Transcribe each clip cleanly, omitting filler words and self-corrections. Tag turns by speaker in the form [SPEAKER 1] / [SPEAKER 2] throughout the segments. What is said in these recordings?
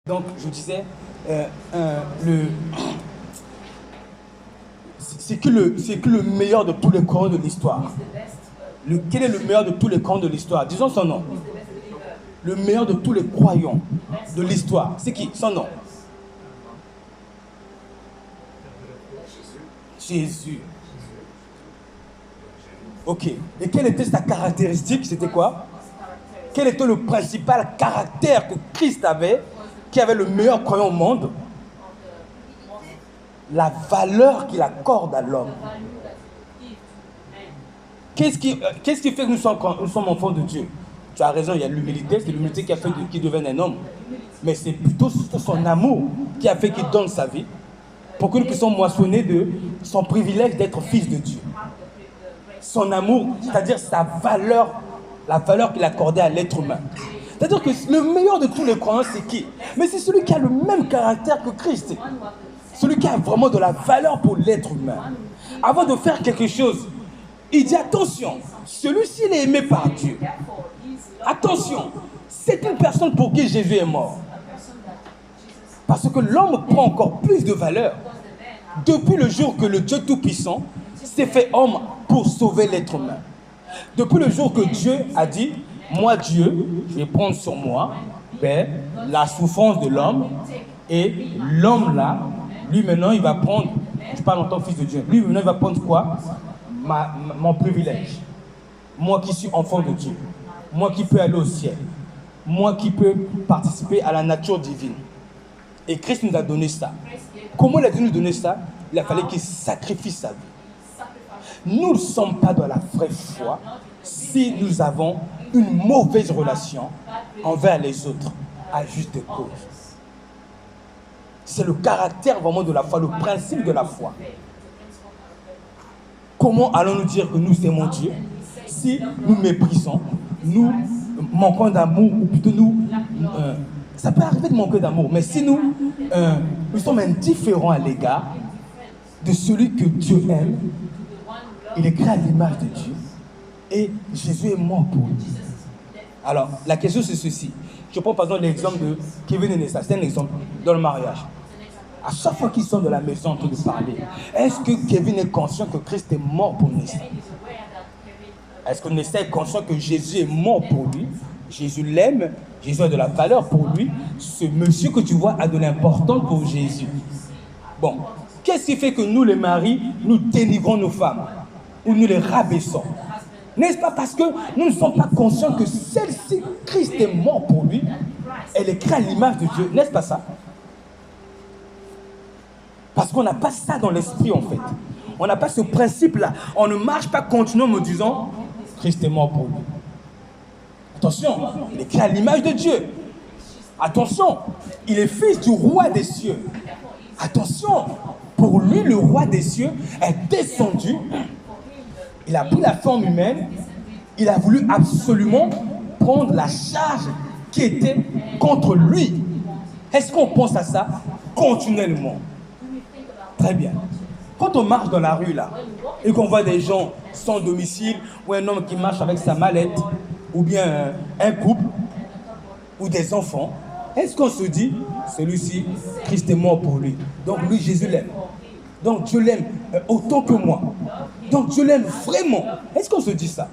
[SPEAKER 1] Donc, je disais, c'est que le meilleur de tous les courants de l'histoire. Quel est le meilleur de tous les courants de l'histoire? Disons son nom. Le meilleur de tous les croyants de l'histoire. C'est qui? Son nom. Jésus. Ok. Et quelle était sa caractéristique? C'était quoi? Quel était le principal caractère que Christ avait, qui avait le meilleur croyant au monde? La valeur qu'il accorde à l'homme. Qu'est-ce qui fait que nous sommes enfants de Dieu? Tu as raison, il y a l'humilité, c'est l'humilité qui a fait qu'il devienne un homme. Mais c'est plutôt son amour qui a fait qu'il donne sa vie pour que nous puissions moissonner de son privilège d'être fils de Dieu. Son amour, c'est-à-dire sa valeur, la valeur qu'il accordait à l'être humain. C'est-à-dire que le meilleur de tous les croyants, c'est qui? Mais c'est celui qui a le même caractère que Christ. Celui qui a vraiment de la valeur pour l'être humain. Avant de faire quelque chose, il dit attention, celui-ci il est aimé par Dieu. Attention, c'est une personne pour qui Jésus est mort. Parce que l'homme prend encore plus de valeur depuis le jour que le Dieu Tout-Puissant s'est fait homme pour sauver l'être humain. Depuis le jour que Dieu a dit, moi Dieu, je vais prendre sur moi la souffrance de l'homme, et l'homme là, lui maintenant il va prendre, je parle en tant que fils de Dieu, lui maintenant il va prendre quoi? Mon privilège. Moi qui suis enfant de Dieu, moi qui peux aller au ciel, moi qui peux participer à la nature divine. Et Christ nous a donné ça. Comment il a dû nous donner ça? Il a fallu qu'il sacrifie sa vie. Nous ne sommes pas dans la vraie foi si nous avons une mauvaise relation envers les autres, à juste cause. C'est le caractère vraiment de la foi, le principe de la foi. Comment allons-nous dire que nous aimons Dieu si nous méprisons, nous manquons d'amour, ou plutôt ça peut arriver de manquer d'amour, mais si nous sommes indifférents à l'égard de celui que Dieu aime, il est créé à l'image de Dieu, et Jésus est mort pour lui. Alors, la question c'est ceci. Je prends par exemple l'exemple de Kevin et Nessa. C'est un exemple dans le mariage. À chaque fois qu'ils sont de la maison en train de parler, est-ce que Kevin est conscient que Christ est mort pour Nessa? Est-ce que Nessa est conscient que Jésus est mort pour lui? Jésus l'aime, Jésus a de la valeur pour lui. Ce monsieur que tu vois a de l'importance pour Jésus. Bon, qu'est-ce qui fait que nous les maris, nous dénigrons nos femmes ou nous les rabaissons? N'est-ce pas parce que nous ne sommes pas conscients que celle-ci, Christ est mort pour lui, elle est créée à l'image de Dieu, n'est-ce pas ça? Parce qu'on n'a pas ça dans l'esprit en fait. On n'a pas ce principe-là. On ne marche pas continuellement en me disant, Christ est mort pour lui. Attention, il est créé à l'image de Dieu. Attention, il est fils du roi des cieux. Attention, pour lui, le roi des cieux est descendu. Il a pris la forme humaine. Il a voulu absolument prendre la charge qui était contre lui. Est-ce qu'on pense à ça continuellement? Très bien. Quand on marche dans la rue là, et qu'on voit des gens sans domicile, ou un homme qui marche avec sa mallette, ou bien un couple, ou des enfants, est-ce qu'on se dit, celui-ci, Christ est mort pour lui, donc lui, Jésus l'aime. Donc Dieu l'aime autant que moi. Donc Dieu l'aime vraiment. Est-ce qu'on se dit ça?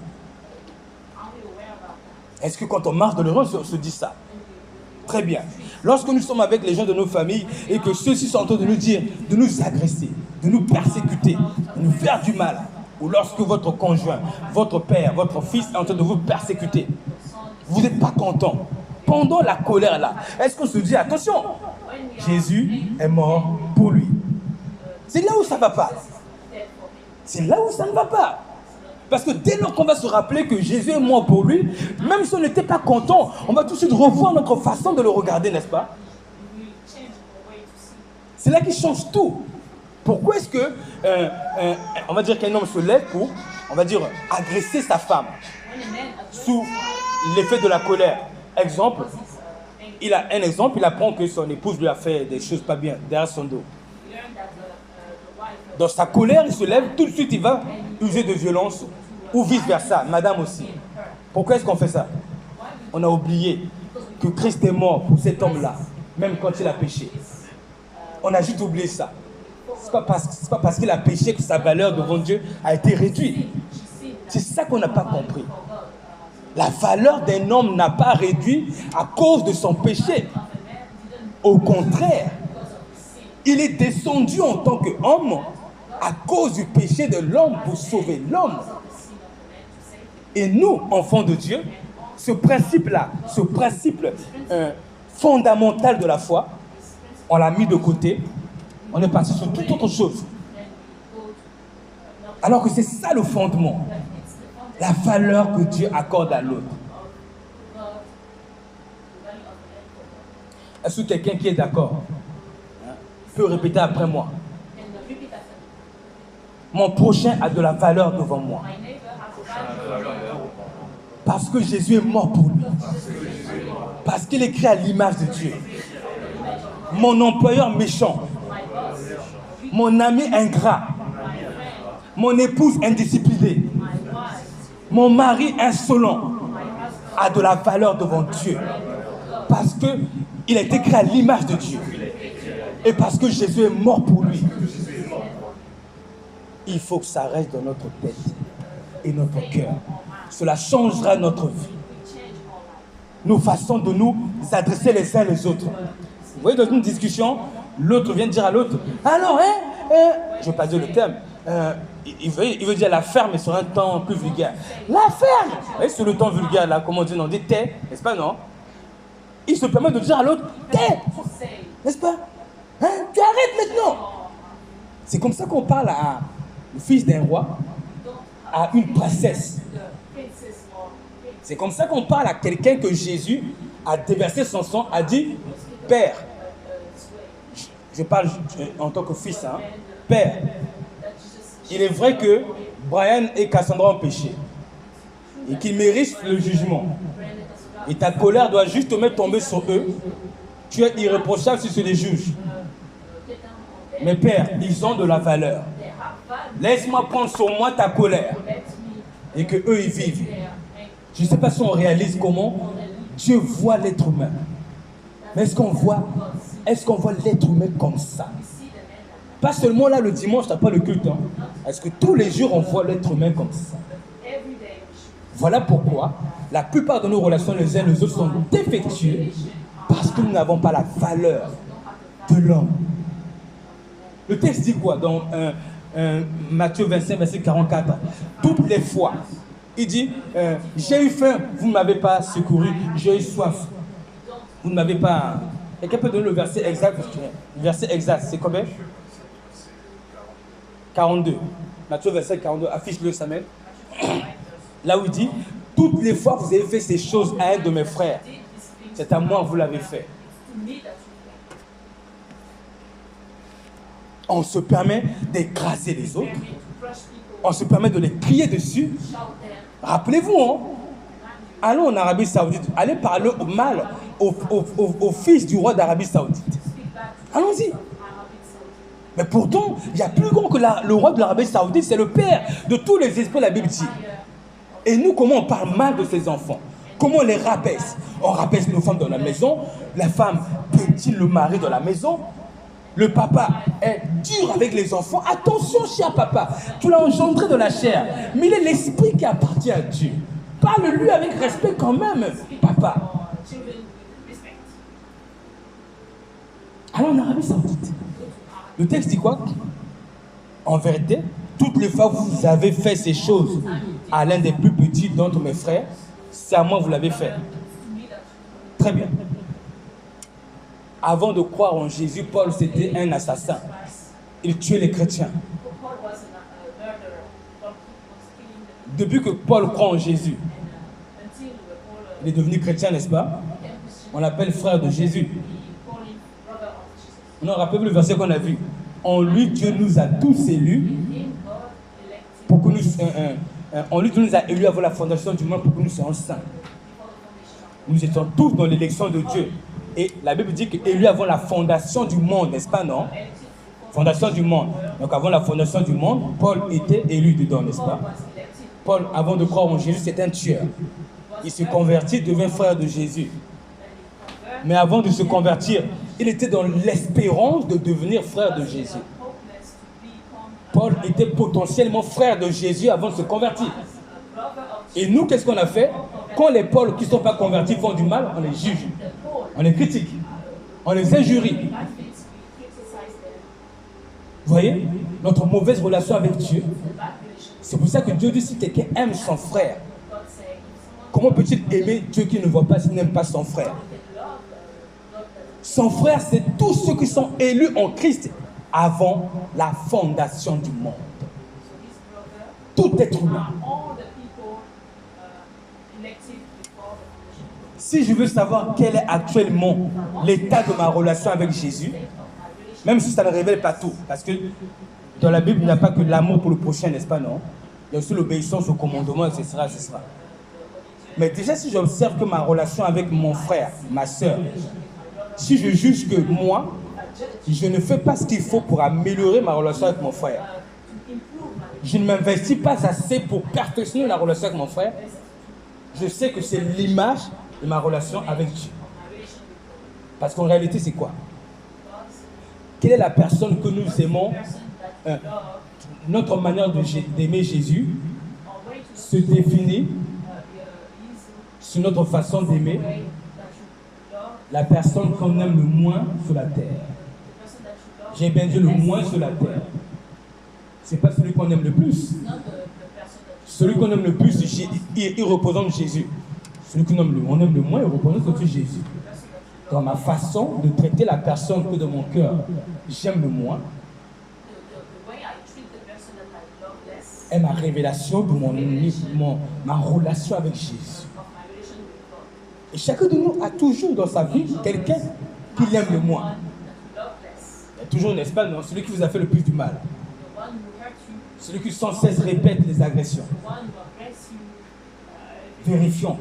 [SPEAKER 1] Est-ce que quand on marche dans le rue, on se dit ça? Très bien. Lorsque nous sommes avec les gens de nos familles et que ceux-ci sont en train de nous dire, de nous agresser, de nous persécuter, de nous faire du mal, ou lorsque votre conjoint, votre père, votre fils est en train de vous persécuter, vous n'êtes pas content. Pendant la colère là, est-ce qu'on se dit, attention, Jésus est mort pour lui? C'est là où ça ne va pas. C'est là où ça ne va pas. Parce que dès lors qu'on va se rappeler que Jésus est mort pour lui, même si on n'était pas content, on va tout de suite revoir notre façon de le regarder, n'est-ce pas? C'est là qu'il change tout. Pourquoi est-ce que, on va dire qu'un homme se lève pour, on va dire, agresser sa femme sous l'effet de la colère? Exemple, il apprend que son épouse lui a fait des choses pas bien derrière son dos. Dans sa colère, il se lève, tout de suite il va user de violence, ou vice-versa, madame aussi. Pourquoi est-ce qu'on fait ça? On a oublié que Christ est mort pour cet homme-là. même quand il a péché. On a juste oublié ça. Ce n'est pas parce qu'il a péché que sa valeur devant Dieu a été réduite. C'est ça qu'on n'a pas compris. La valeur d'un homme n'a pas réduit à cause de son péché. Au contraire, il est descendu en tant qu'homme à cause du péché de l'homme pour sauver l'homme. Et nous, enfants de Dieu, ce principe-là, ce principe fondamental de la foi, on l'a mis de côté, on est parti sur toute autre chose. Alors que c'est ça le fondement, la valeur que Dieu accorde à l'autre. Est-ce que quelqu'un qui est d'accord peut répéter après moi? Mon prochain a de la valeur devant moi. Parce que Jésus est mort pour lui. Parce qu'il est créé à l'image de Dieu. Mon employeur méchant. Mon ami ingrat. Mon épouse indisciplinée. Mon mari insolent a de la valeur devant Dieu. Parce qu'il a été créé à l'image de Dieu. Et parce que Jésus est mort pour lui. Il faut que ça reste dans notre tête et notre cœur. Cela changera notre vie. Nos façons de nous adresser les uns les autres. Vous voyez, dans une discussion, l'autre vient dire à l'autre, alors, je ne vais pas dire le terme, il veut dire la ferme, mais sur un temps plus vulgaire. La ferme! Vous voyez, sur le temps vulgaire, là, comme on dit, on dit tais, n'est-ce pas, non? Il se permet de dire à l'autre, tais! N'est-ce pas? Tu arrêtes maintenant! C'est comme ça qu'on parle à le fils d'un roi, à une princesse. C'est comme ça qu'on parle à quelqu'un que Jésus a déversé son sang, a dit, Père, je parle en tant que fils, hein, Père, il est vrai que Brian et Cassandra ont péché et qu'ils méritent le jugement. Et ta colère doit justement tomber sur eux. Tu es irréprochable si tu les juges. Mais Père, ils ont de la valeur. Laisse-moi prendre sur moi ta colère et que eux ils vivent. Je ne sais pas si on réalise comment Dieu voit l'être humain. Mais est-ce qu'on voit l'être humain comme ça? Pas seulement là le dimanche, tu n'as pas le culte. Hein. Est-ce que tous les jours on voit l'être humain comme ça? Voilà pourquoi la plupart de nos relations les uns les autres sont défectueuses parce que nous n'avons pas la valeur de l'homme. Le texte dit quoi dans Matthieu 25, verset 44? Toutes les fois, il dit, j'ai eu faim, vous ne m'avez pas secouru, j'ai eu soif, vous ne m'avez pas... Quelqu'un peut donner le verset exact? Le verset exact, c'est combien? 42. Matthieu 25, 42, affiche-le Samuel. Là où il dit, toutes les fois que vous avez fait ces choses à un de mes frères, c'est à moi que vous l'avez fait. On se permet d'écraser les autres. On se permet de les crier dessus. Rappelez-vous, hein, allons en Arabie Saoudite, allez parler mal au fils du roi d'Arabie Saoudite. Allons-y. Mais pourtant, il y a plus grand que le roi de l'Arabie Saoudite, c'est le père de tous les esprits, la Bible dit. Et nous, comment on parle mal de ces enfants? Comment on les rabaisse? On rabaisse nos femmes dans la maison. La femme peut-il le mari dans la maison? Le papa est dur avec les enfants. Attention, cher papa, tu l'as engendré de la chair, mais il est l'esprit qui appartient à Dieu. Parle-lui avec respect quand même, papa. Alors en Arabie Saoudite, le texte dit quoi? En vérité, toutes les fois que vous avez fait ces choses à l'un des plus petits d'entre mes frères, c'est à moi que vous l'avez fait. Très bien. Avant de croire en Jésus, Paul, c'était un assassin. Il tuait les chrétiens. Depuis que Paul croit en Jésus, il est devenu chrétien, n'est-ce pas? On l'appelle frère de Jésus. Non, rappelez-vous le verset qu'on a vu. En lui, Dieu nous a tous élus pour que nous... en lui, Dieu nous a élus avant la fondation du monde pour que nous soyons saints. Nous étions tous dans l'élection de Dieu. Et la Bible dit qu'élu avant la fondation du monde, n'est-ce pas, non? Fondation du monde. Donc avant la fondation du monde, Paul était élu dedans, n'est-ce pas? Paul, avant de croire en Jésus, c'était un tueur. Il se convertit, devient frère de Jésus. Mais avant de se convertir, Il était dans l'espérance de devenir frère de Jésus. Paul était potentiellement frère de Jésus avant de se convertir. Et nous, qu'est-ce qu'on a fait? Quand les Pauls qui ne sont pas convertis font du mal, on les juge, on les critique, on les injurie. Vous voyez, notre mauvaise relation avec Dieu. C'est pour ça que Dieu dit, si quelqu'un aime son frère, comment peut-il aimer Dieu qui ne voit pas s'il n'aime pas son frère? Son frère, c'est tous ceux qui sont élus en Christ avant la fondation du monde. Tout être humain. Si je veux savoir quel est actuellement l'état de ma relation avec Jésus, même si ça ne révèle pas tout, parce que dans la Bible, il n'y a pas que l'amour pour le prochain, n'est-ce pas, non? Il y a aussi l'obéissance au commandement, etc., etc. Mais déjà, si j'observe que ma relation avec mon frère, ma soeur, si je juge que moi, je ne fais pas ce qu'il faut pour améliorer ma relation avec mon frère, je ne m'investis pas assez pour perfectionner la relation avec mon frère, je sais que c'est l'image de ma relation avec Dieu. Parce qu'en réalité, c'est quoi? Quelle est la personne que nous aimons? Notre manière d'aimer Jésus se définit sur notre façon d'aimer la personne qu'on aime le moins sur la terre. J'ai bien dit le moins sur la terre. Ce n'est pas celui qu'on aime le plus. Celui qu'on aime le plus, il représente Jésus. Celui qu'on aime le moins, il représente aussi Jésus. Dans ma façon de traiter la personne que dans mon cœur j'aime le moins, est ma révélation de ma relation avec Jésus. Et chacun de nous a toujours dans sa vie quelqu'un qui l'aime le moins. Il y a toujours, n'est-ce pas, non, celui qui vous a fait le plus du mal. Celui qui sans cesse répète les agressions. Vérifions.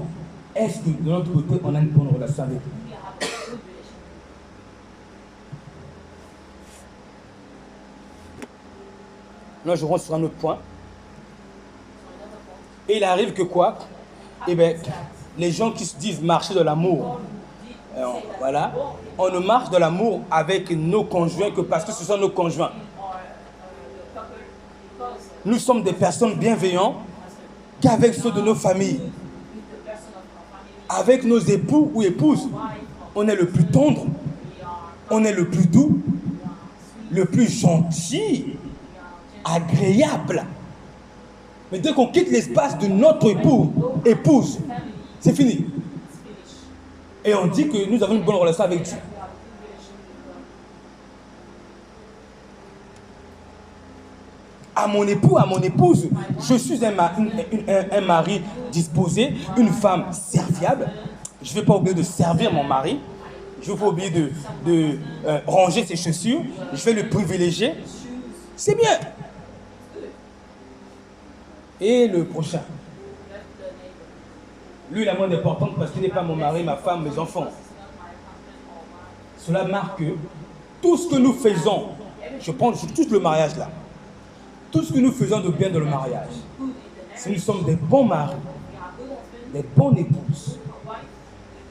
[SPEAKER 1] Est-ce que de notre côté, on a une bonne relation avec lui? Là, je rentre sur un autre point. Et il arrive que quoi? Eh bien, les gens qui se disent marcher de l'amour, voilà, on ne marche de l'amour avec nos conjoints que parce que ce sont nos conjoints. Nous sommes des personnes bienveillantes qu'avec ceux de nos familles. Avec nos époux ou épouses, on est le plus tendre, on est le plus doux, le plus gentil, agréable. Mais dès qu'on quitte l'espace de notre épouse, c'est fini. Et on dit que nous avons une bonne relation avec Dieu. À mon époux, à mon épouse, je suis un mari disposé, une femme serviable. Je ne vais pas oublier de servir mon mari. Je ne vais pas oublier de ranger ses chaussures. Je vais le privilégier. C'est bien. Et le prochain. Lui, il est moins important parce qu'il n'est pas mon mari, ma femme, mes enfants. Cela marque que tout ce que nous faisons, je pense sur tout le mariage là, tout ce que nous faisons de bien dans le mariage, si nous sommes des bons maris, des bonnes épouses,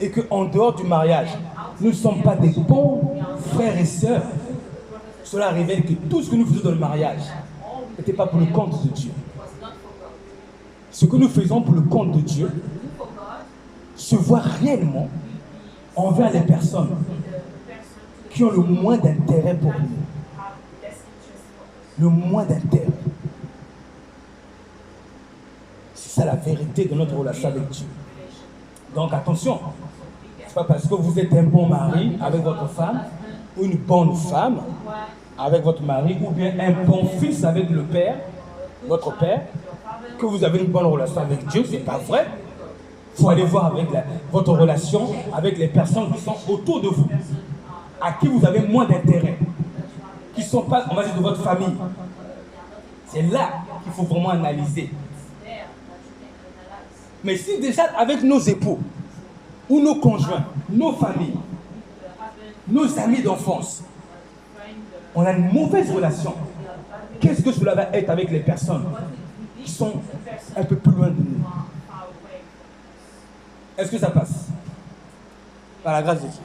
[SPEAKER 1] et qu'en dehors du mariage, nous ne sommes pas des bons frères et sœurs, cela révèle que tout ce que nous faisons dans le mariage n'était pas pour le compte de Dieu. Ce que nous faisons pour le compte de Dieu se voit réellement envers les personnes qui ont le moins d'intérêt pour nous. Le moins d'intérêt. C'est ça la vérité de notre relation avec Dieu. Donc attention, ce n'est pas parce que vous êtes un bon mari avec votre femme, ou une bonne femme avec votre mari, ou bien un bon fils avec le père, votre père, que vous avez une bonne relation avec Dieu. Ce n'est pas vrai. Il faut aller voir avec votre relation avec les personnes qui sont autour de vous, à qui vous avez moins d'intérêt, qui ne sont pas, on va dire, de votre famille. C'est là qu'il faut vraiment analyser. Mais si déjà avec nos époux, ou nos conjoints, nos familles, nos amis d'enfance, on a une mauvaise relation, qu'est-ce que cela va être avec les personnes qui sont un peu plus loin de nous? Est-ce que ça passe? Par la grâce de Dieu.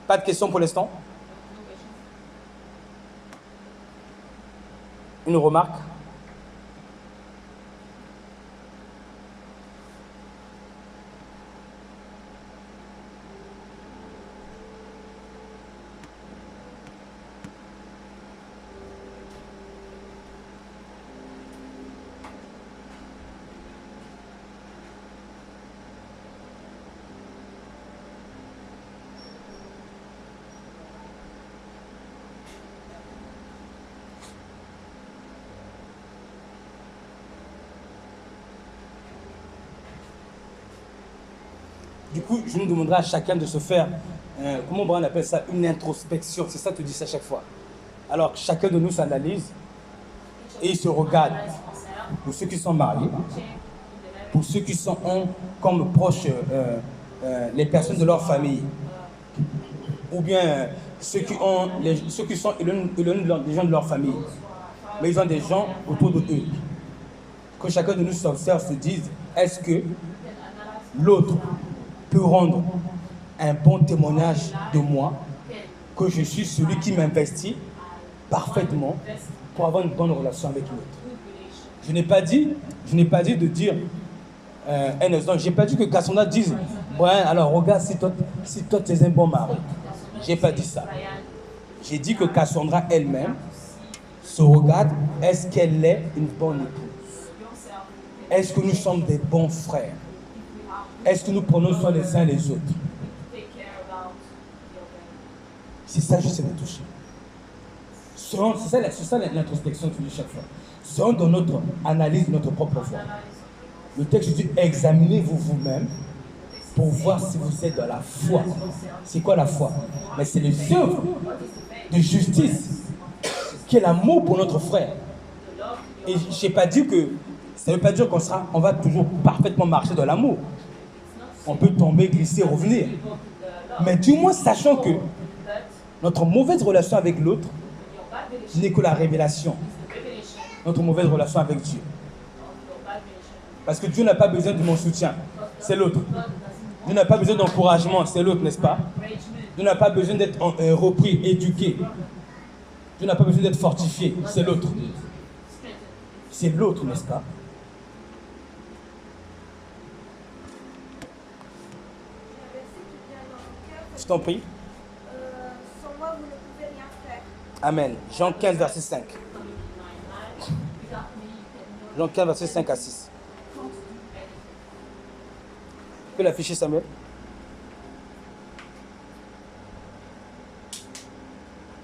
[SPEAKER 1] Pas de questions pour l'instant? Une remarque? Du coup, je nous demanderai à chacun de se faire, comment on appelle ça, une introspection. C'est ça que tu dis à chaque fois. Alors, chacun de nous s'analyse et il se regarde. Pour ceux qui sont mariés, pour ceux qui sont comme proches les personnes de leur famille, ou bien ceux qui sont des gens de leur famille, mais ils ont des gens autour de eux. Que chacun de nous s'observe, se dise, est-ce que l'autre peut rendre un bon témoignage de moi, que je suis celui qui m'investit parfaitement pour avoir une bonne relation avec l'autre. Je n'ai pas dit de dire un exemple. Je n'ai pas dit que Cassandra dise, ouais, alors regarde si toi tu es un bon mari. Je n'ai pas dit ça. J'ai dit que Cassandra elle-même se regarde, est-ce qu'elle est une bonne épouse? Est-ce que nous sommes des bons frères? Est-ce que nous prenons soin les uns les autres? C'est ça que j'essaie de toucher. C'est ça l'introspection que je dis chaque fois. Selon dans notre analyse de notre propre foi. Le texte dit, examinez-vous vous-même pour voir si vous êtes dans la foi. C'est quoi la foi? Mais c'est les œuvres de justice qui est l'amour pour notre frère. Et je n'ai pas dit que ça ne veut pas dire qu'on va toujours parfaitement marcher dans l'amour. On peut tomber, glisser, revenir. Mais du moins, sachant que notre mauvaise relation avec l'autre n'est que la révélation. Notre mauvaise relation avec Dieu. Parce que Dieu n'a pas besoin de mon soutien, c'est l'autre. Dieu n'a pas besoin d'encouragement, c'est l'autre, n'est-ce pas? Dieu n'a pas besoin d'être repris, éduqué. Dieu n'a pas besoin d'être fortifié, c'est l'autre. C'est l'autre, n'est-ce pas? Je t'en prie.
[SPEAKER 2] Sans moi, vous ne pouvez rien faire.
[SPEAKER 1] Amen. Jean 15, verset 5. Jean 15, verset 5 à 6. Tu peux l'afficher, Samuel?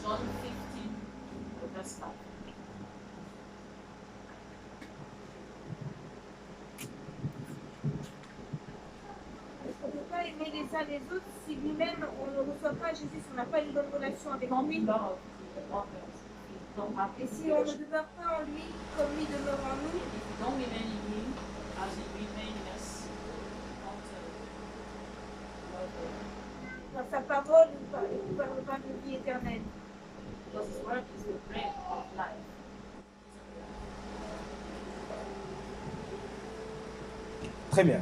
[SPEAKER 3] John 15, verse 5.
[SPEAKER 2] On ne peut pas aimer les uns les autres si lui-même on ne reçoit pas Jésus, si on n'a pas une bonne relation avec lui. Et si on ne demeure pas en lui, comme lui demeure en nous, dans sa parole, nous parlons pas de vie éternelle.
[SPEAKER 1] Très bien.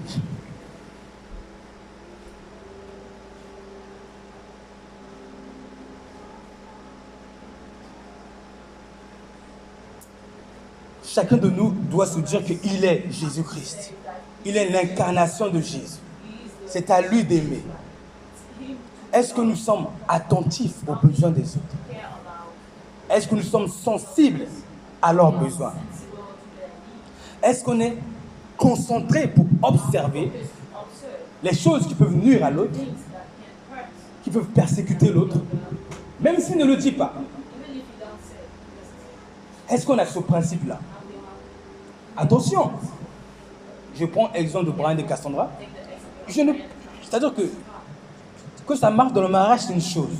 [SPEAKER 1] Chacun de nous doit se dire qu'il est Jésus-Christ. Il est l'incarnation de Jésus. C'est à lui d'aimer. Est-ce que nous sommes attentifs aux besoins des autres? Est-ce que nous sommes sensibles à leurs besoins? Est-ce qu'on est concentré pour observer les choses qui peuvent nuire à l'autre, qui peuvent persécuter l'autre, même s'il ne le dit pas? Est-ce qu'on a ce principe-là? Attention, je prends l'exemple de Brian et Cassandra. C'est-à-dire que ça marche dans le mariage, c'est une chose.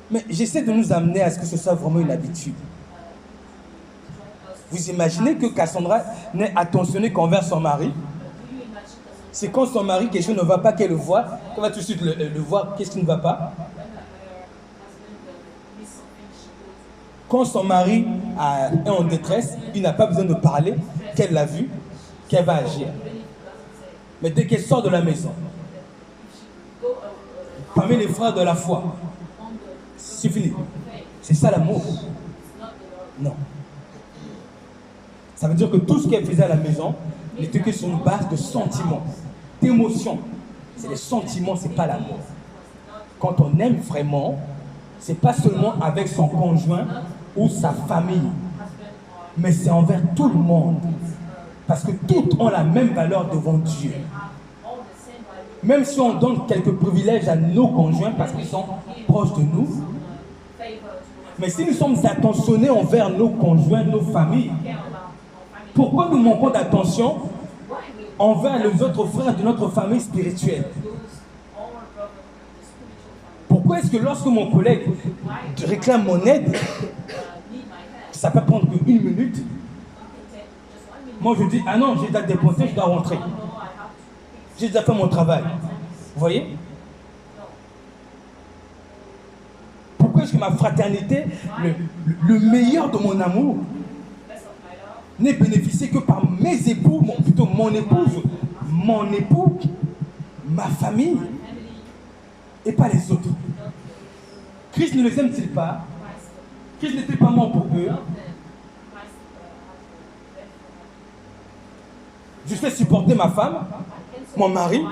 [SPEAKER 1] Mais j'essaie de nous amener à ce que ce soit vraiment une habitude. Vous imaginez que Cassandra n'est attentionnée qu'envers son mari? C'est quand son mari, quelque chose ne va pas, qu'elle le voit, qu'elle va tout de suite le voir, qu'est-ce qui ne va pas? Quand son mari est en détresse, il n'a pas besoin de parler, qu'elle l'a vu, qu'elle va agir. Mais dès qu'elle sort de la maison, parmi les frères de la foi. C'est fini. C'est ça l'amour. Non. Ça veut dire que tout ce qu'elle faisait à la maison n'était que sur une base de sentiments, d'émotions. C'est les sentiments, c'est pas l'amour. Quand on aime vraiment, c'est pas seulement avec son conjoint ou sa famille, mais c'est envers tout le monde. Parce que toutes ont la même valeur devant Dieu. Même si on donne quelques privilèges à nos conjoints parce qu'ils sont proches de nous, mais si nous sommes attentionnés envers nos conjoints, nos familles, pourquoi nous manquons d'attention envers les autres frères de notre famille spirituelle? Pourquoi est-ce que lorsque mon collègue réclame mon aide, ça peut prendre qu'une minute, moi je dis, ah non, j'ai déjà dépensé, je dois rentrer. J'ai déjà fait mon travail. Vous voyez? Pourquoi est-ce que ma fraternité, le meilleur de mon amour, n'est bénéficié que par mes époux, plutôt mon épouse, mon époux, ma famille, et pas les autres? Christ ne les aime-t-il pas? Christ n'était pas mort pour eux? Je sais supporter ma femme, mon mari,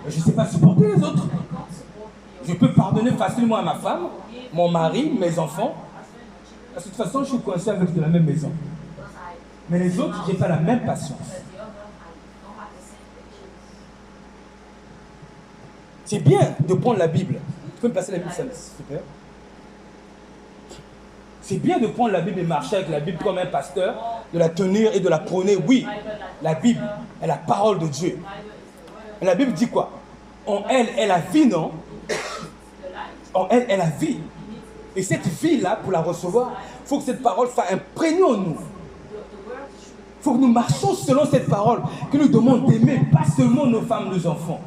[SPEAKER 1] mais je ne sais pas supporter les autres. Je peux pardonner facilement à ma femme, mon mari, mes enfants. Parce que de toute façon, je suis coincé avec de la même maison. Mais les autres, je n'ai pas la même patience. C'est bien de prendre la Bible. Tu peux me passer la Bible, s'il te plaît? C'est bien de prendre la Bible et marcher avec la Bible comme un pasteur, de la tenir et de la prôner. Oui, la Bible est la parole de Dieu. Et la Bible dit quoi? En elle est la vie, non? En elle est la vie. Et cette vie-là, pour la recevoir, il faut que cette parole soit imprégnée en nous. Il faut que nous marchions selon cette parole, que nous demandons d'aimer pas seulement nos femmes, nos enfants,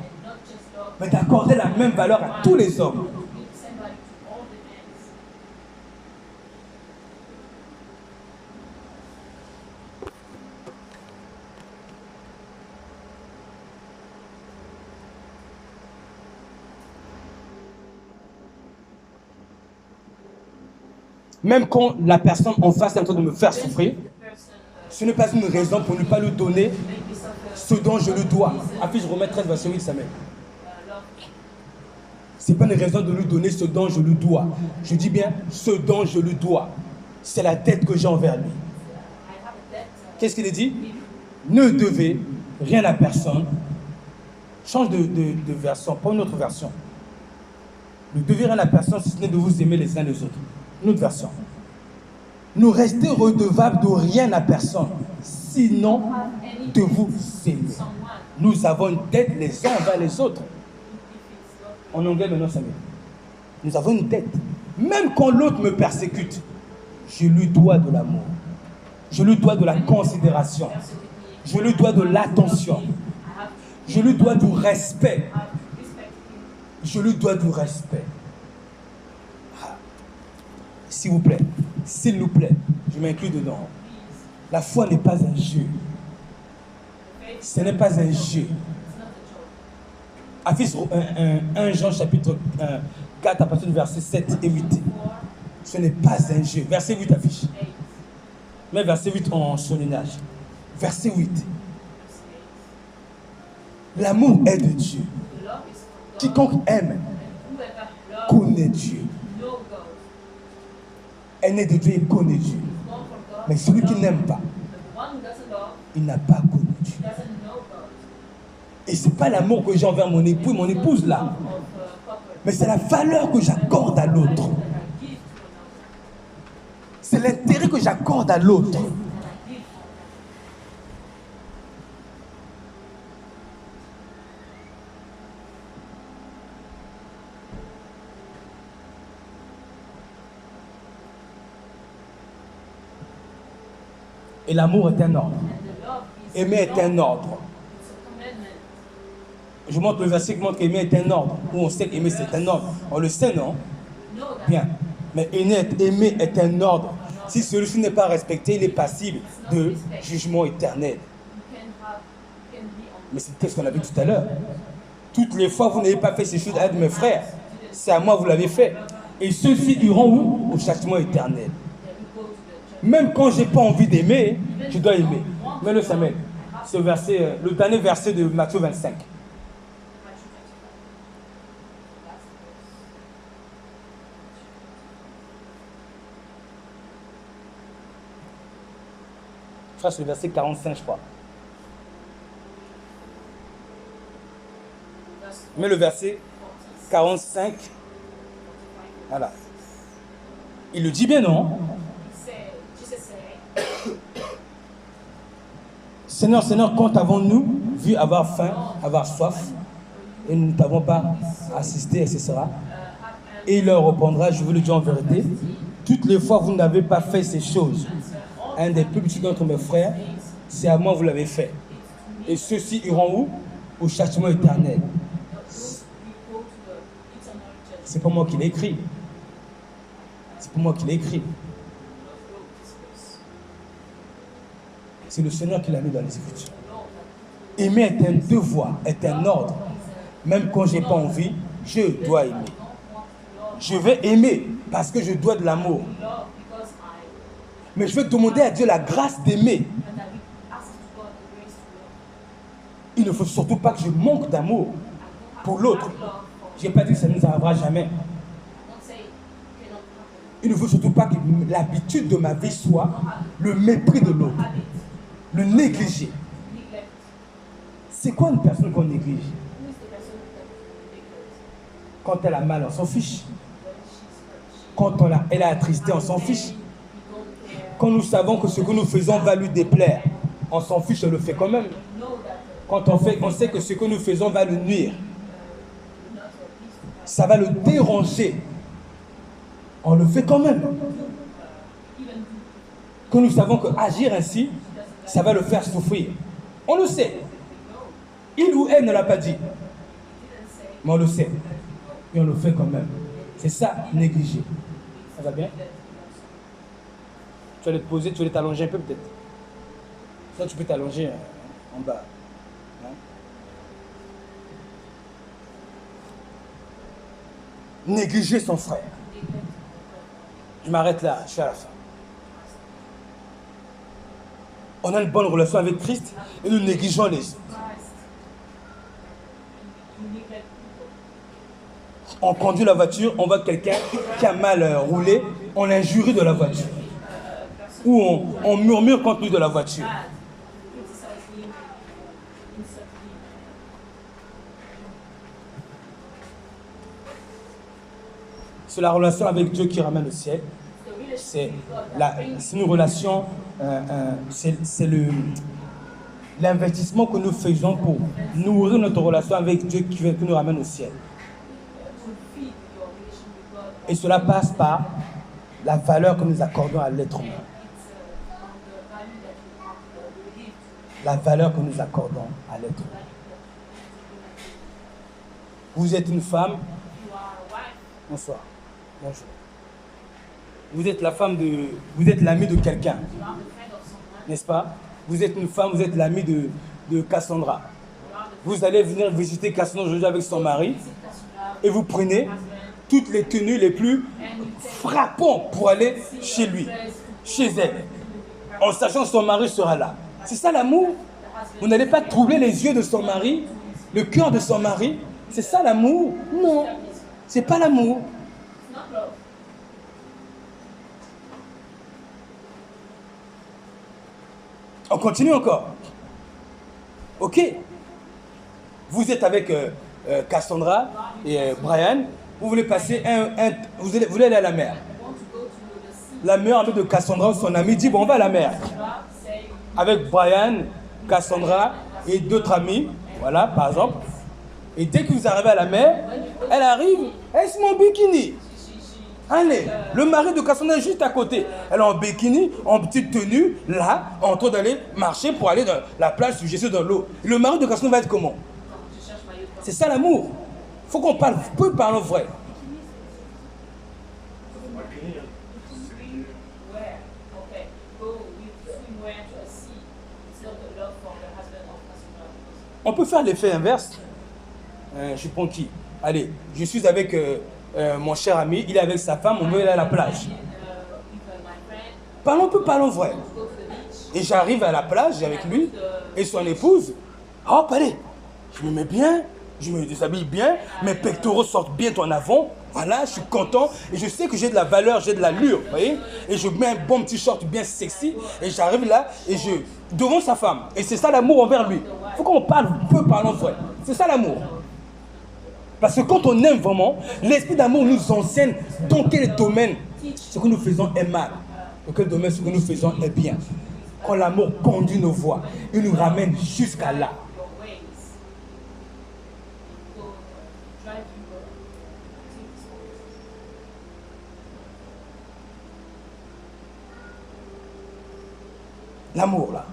[SPEAKER 1] mais d'accorder la même valeur à tous les hommes. Même quand la personne en face est en train de me faire souffrir, ce n'est pas une raison pour ne pas lui donner ce dont je lui dois. Affiche Romains 13, verset 8, Samuel. Ce n'est pas une raison de lui donner ce dont je lui dois. Je dis bien ce dont je lui dois. C'est la dette que j'ai envers lui. Qu'est-ce qu'il dit? Ne devez rien à personne. Change de version, pas une autre version. Ne devez rien à personne si ce n'est de vous aimer les uns les autres. Une autre version. Ne restez redevables de rien à personne, sinon de vous aimer. Nous avons une dette les uns envers les autres. En anglais, maintenant, ça met. Nous avons une dette. Même quand l'autre me persécute, je lui dois de l'amour. Je lui dois de la considération. Je lui dois de l'attention. Je lui dois du respect. Je lui dois du respect. S'il vous plaît, s'il nous plaît, je m'inclus dedans. La foi n'est pas un jeu. Ce n'est pas un jeu. Affiche 1 Jean chapitre 4 à partir du verset 7 et 8. Ce n'est pas un jeu. Verset 8 affiche. Mais verset 8 en surlignage. Verset 8. L'amour est de Dieu. Quiconque aime connaît Dieu. Elle naît de Dieu et connaît Dieu. Mais celui qui n'aime pas, il n'a pas connu Dieu. Et ce n'est pas l'amour que j'ai envers mon époux et mon épouse là. Mais c'est la valeur que j'accorde à l'autre. C'est l'intérêt que j'accorde à l'autre. Et l'amour est un ordre. Aimer est un ordre. Je montre le verset qui montre qu'aimer est un ordre. Où on sait qu'aimer c'est un ordre. On le sait, non? Bien. Mais aimer est un ordre. Si celui-ci n'est pas respecté, il est passible de jugement éternel. Mais c'est ce qu'on a vu tout à l'heure. Toutes les fois que vous n'avez pas fait ces choses avec mes frères, c'est à moi, vous l'avez fait. Et ceux-ci iront où? Au châtiment éternel. Même quand je n'ai pas envie d'aimer, je dois aimer. Mais le Samuel, c'est le dernier verset de Matthieu 25. Ça, c'est le verset 45, je crois. Mais le verset 45, voilà. Il le dit bien, non? Seigneur, Seigneur, quand avons-nous vu avoir faim, avoir soif, et nous ne t'avons pas assisté, etc. Et il leur répondra, je vous le dis en vérité, toutes les fois vous n'avez pas fait ces choses, un des plus petits d'entre mes frères, c'est à moi vous l'avez fait. Et ceux-ci iront où? Au châtiment éternel. C'est pas moi qui l'ai écrit. C'est pas moi qui l'ai écrit. C'est le Seigneur qui l'a mis dans les Écritures. Aimer est un devoir, est un ordre. Même quand je n'ai pas envie, je dois aimer. Je vais aimer parce que je dois de l'amour. Mais je vais demander à Dieu la grâce d'aimer. Il ne faut surtout pas que je manque d'amour pour l'autre. Je n'ai pas dit que ça ne nous arrivera jamais. Il ne faut surtout pas que l'habitude de ma vie soit le mépris de l'autre. Le négliger. C'est quoi une personne qu'on néglige? Quand elle a mal, on s'en fiche. Quand elle a attristé, on s'en fiche. Quand nous savons que ce que nous faisons va lui déplaire, on s'en fiche, on le fait quand même. Quand on sait que ce que nous faisons va lui nuire, ça va le déranger, on le fait quand même. Quand nous savons qu'agir ainsi, ça va le faire souffrir. On le sait. Il ou elle ne l'a pas dit. Mais on le sait. Et on le fait quand même. C'est ça, négliger. Ça va bien? Tu vas te poser, tu vas t'allonger un peu peut-être. Ça, tu peux t'allonger en bas. Hein? Négliger son frère. Je m'arrête là, je suis à la fin. On a une bonne relation avec Christ et nous négligeons les autres. On conduit la voiture, on voit quelqu'un qui a mal roulé, on l'injurie de la voiture. Ou on murmure contre lui de la voiture. C'est la relation avec Dieu qui ramène au ciel. C'est une relation, c'est l'investissement que nous faisons pour nourrir notre relation avec Dieu qui nous ramène au ciel. Et cela passe par la valeur que nous accordons à l'être humain. La valeur que nous accordons à l'être humain. Vous êtes une femme. Bonsoir. Bonjour. Vous êtes vous êtes l'ami de quelqu'un, n'est-ce pas? Vous êtes une femme, vous êtes l'ami de Cassandra. Vous allez venir visiter Cassandra aujourd'hui avec son mari et vous prenez toutes les tenues les plus frappantes pour aller chez lui, chez elle, en sachant que son mari sera là. C'est ça l'amour? Vous n'allez pas troubler les yeux de son mari, le cœur de son mari. C'est ça l'amour? Non, c'est pas l'amour. On continue encore. Ok. Vous êtes avec Cassandra et Brian. Vous voulez passer vous voulez aller à la mer. La meilleure amie de Cassandra, son ami, dit bon, on va à la mer. Avec Brian, Cassandra et d'autres amis. Voilà, par exemple. Et dès que vous arrivez à la mer, elle arrive, elle se met en bikini. Allez, le mari de Cassandra est juste à côté. Elle est en bikini, en petite tenue, là, en train d'aller marcher pour aller dans la plage du Jésus dans l'eau. Le mari de Cassandra va être comment? C'est ça l'amour. Il faut qu'on parle, peu parlons vrai. On peut faire l'effet inverse. Je prends qui? Allez, je suis avec mon cher ami, il est avec sa femme, on veut aller à la plage. Parlons peu, parlons vrai. Et j'arrive à la plage avec lui et son épouse. Hop, allez, je me mets bien, je me déshabille bien, mes pectoraux sortent bien en avant. Voilà, je suis content et je sais que j'ai de la valeur, j'ai de l'allure, vous voyez. Et je mets un bon petit short bien sexy et j'arrive là et je devant sa femme. Et c'est ça l'amour envers lui. Il faut qu'on parle peu, parlons vrai. C'est ça l'amour. Parce que quand on aime vraiment, l'esprit d'amour nous enseigne dans quel domaine ce que nous faisons est mal, dans quel domaine ce que nous faisons est bien. Quand l'amour conduit nos voies, il nous ramène jusqu'à là. L'amour là.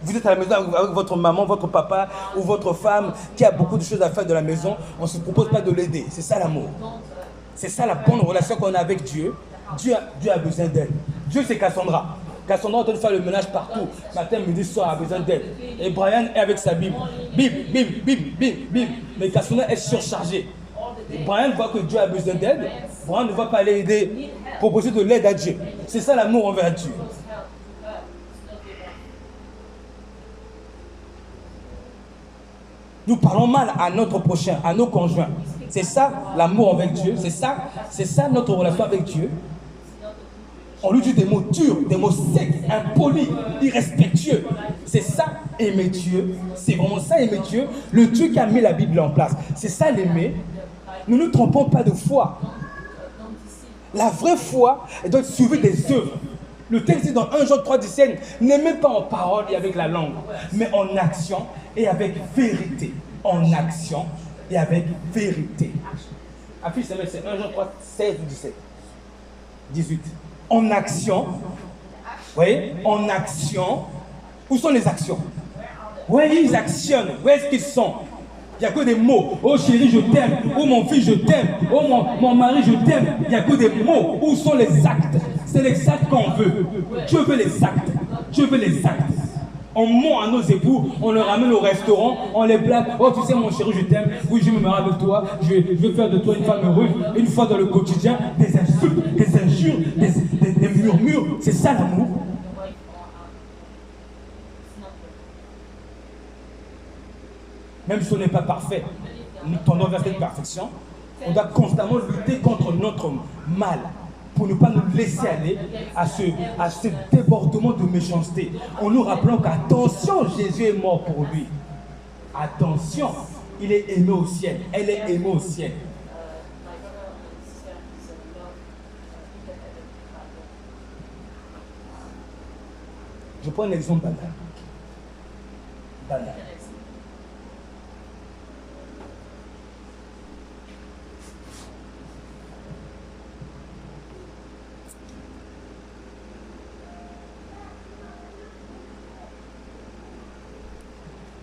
[SPEAKER 1] Vous êtes à la maison avec votre maman, votre papa ou votre femme qui a beaucoup de choses à faire de la maison, on ne se propose pas de l'aider. C'est ça l'amour. C'est ça la bonne relation qu'on a avec Dieu. Dieu a besoin d'aide. Dieu c'est Cassandra. Cassandra est en train de faire le ménage partout. Matin, midi, soir, a besoin d'aide. Et Brian est avec sa Bible. Bible, Bible, Bible, Bible, Bible. Mais Cassandra est surchargée. Et Brian voit que Dieu a besoin d'aide. Brian ne va pas aller aider, proposer de l'aide à Dieu. C'est ça l'amour envers Dieu. Nous parlons mal à notre prochain, à nos conjoints. C'est ça l'amour avec Dieu. C'est ça notre relation avec Dieu. On lui dit des mots durs, des mots secs, impolis, irrespectueux. C'est ça aimer Dieu. C'est vraiment ça aimer Dieu. Le Dieu qui a mis la Bible en place. C'est ça l'aimer. Ne nous trompons pas de foi. La vraie foi, elle doit être suivie des œuvres. Le texte dit dans 1 Jean 3,17, n'aimez pas en parole et avec la langue, mais en action et avec vérité. En action et avec vérité. Affiche, c'est 1 Jean 3, 16 ou 17. 18. En action. Vous voyez? En action. Où sont les actions? Oui, ils actionnent. Où est-ce qu'ils sont? Il n'y a que des mots. Oh chérie, je t'aime. Oh mon fils, je t'aime. Oh mon mari, je t'aime. Il n'y a que des mots. Où sont les actes? C'est les actes qu'on veut. Dieu veut les actes. Dieu veut les actes. On ment à nos époux, on les ramène au restaurant, on les blague. Oh, tu sais, mon chéri, je t'aime. Oui, je me marie avec toi. Je veux faire de toi une femme heureuse. Une fois dans le quotidien, des insultes, des injures, des murmures. C'est ça l'amour. Même si on n'est pas parfait, nous tendons vers cette perfection. On doit constamment lutter contre notre mal pour ne pas nous laisser aller à ce débordement de méchanceté. En nous rappelant qu'attention, Jésus est mort pour lui. Attention, il est aimé au ciel. Elle est aimée au ciel. Je prends un exemple banal. Banal.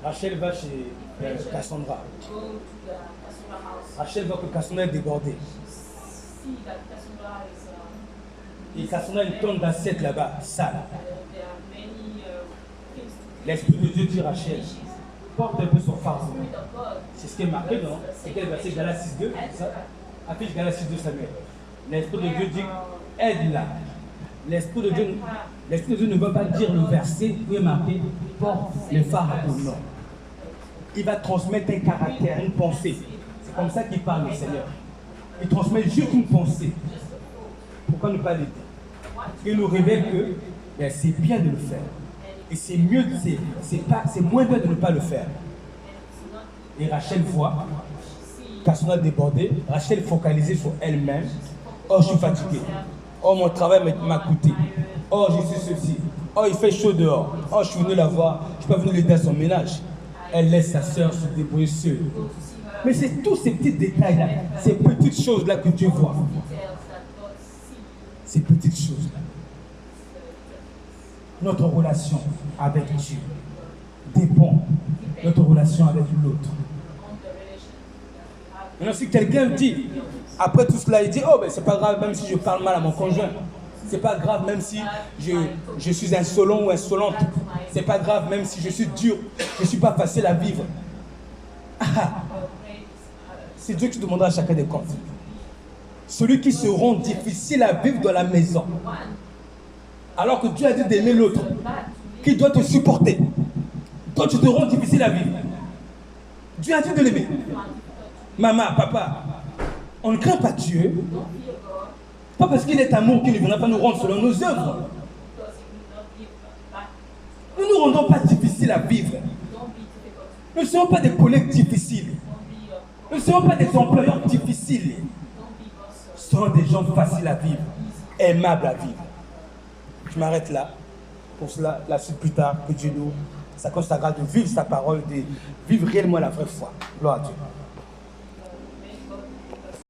[SPEAKER 1] Rachel va chez Cassandra. Rachel voit que Cassandra est débordée. Et Cassandra a une tonne d'assiettes là-bas, sale. L'Esprit de Dieu dit Rachel, porte un peu son fardeau. C'est ce qui est marqué dans quel verset? Galates 6.2. Affiche Galates 6.2 Samuel. L'Esprit de Dieu dit aide-la. L'Esprit de Dieu ne va pas dire le verset où il est marqué porte le fardeau. Non. Il va transmettre un caractère, une pensée. C'est comme ça qu'il parle, le Seigneur. Il transmet juste une pensée. Pourquoi ne pas l'aider? Il nous révèle que c'est bien de le faire. Et c'est mieux, c'est moins bien de ne pas le faire. Et Rachel voit, Cassandra débordée, Rachel focalisée sur elle-même. Oh, je suis fatigué. Oh, mon travail m'a coûté. Oh, je suis ceci. Oh, il fait chaud dehors. Oh, je suis venu la voir. Je ne suis pas venu l'aider à son ménage. Elle laisse sa sœur se débrouiller seule. Mais c'est tous ces petits détails-là, ces petites choses-là que Dieu voit. Ces petites choses-là. Notre relation avec Dieu dépend de notre relation avec l'autre. Maintenant, si quelqu'un dit, après tout cela, il dit, oh, ben c'est pas grave, même si je parle mal à mon conjoint. C'est pas grave, même si je suis insolent ou insolente. C'est pas grave, même si je suis dur. Je ne suis pas facile à vivre. C'est Dieu qui demandera à chacun des comptes. Celui qui se rend difficile à vivre dans la maison, alors que Dieu a dit d'aimer l'autre, qui doit te supporter. Toi, tu te rends difficile à vivre. Dieu a dit de l'aimer. Maman, papa, on ne craint pas Dieu. Pas parce qu'il est amour qu'il ne viendra pas nous rendre selon nos œuvres. Nous ne nous rendons pas difficiles à vivre. Nous ne sommes pas des collègues difficiles. Nous ne sommes pas des employeurs difficiles. Nous sommes des gens faciles à vivre, aimables à vivre. Je m'arrête là. Pour cela, la suite plus tard, que Dieu nous s'accorde sa grâce de vivre sa parole, de vivre réellement la vraie foi. Gloire à Dieu.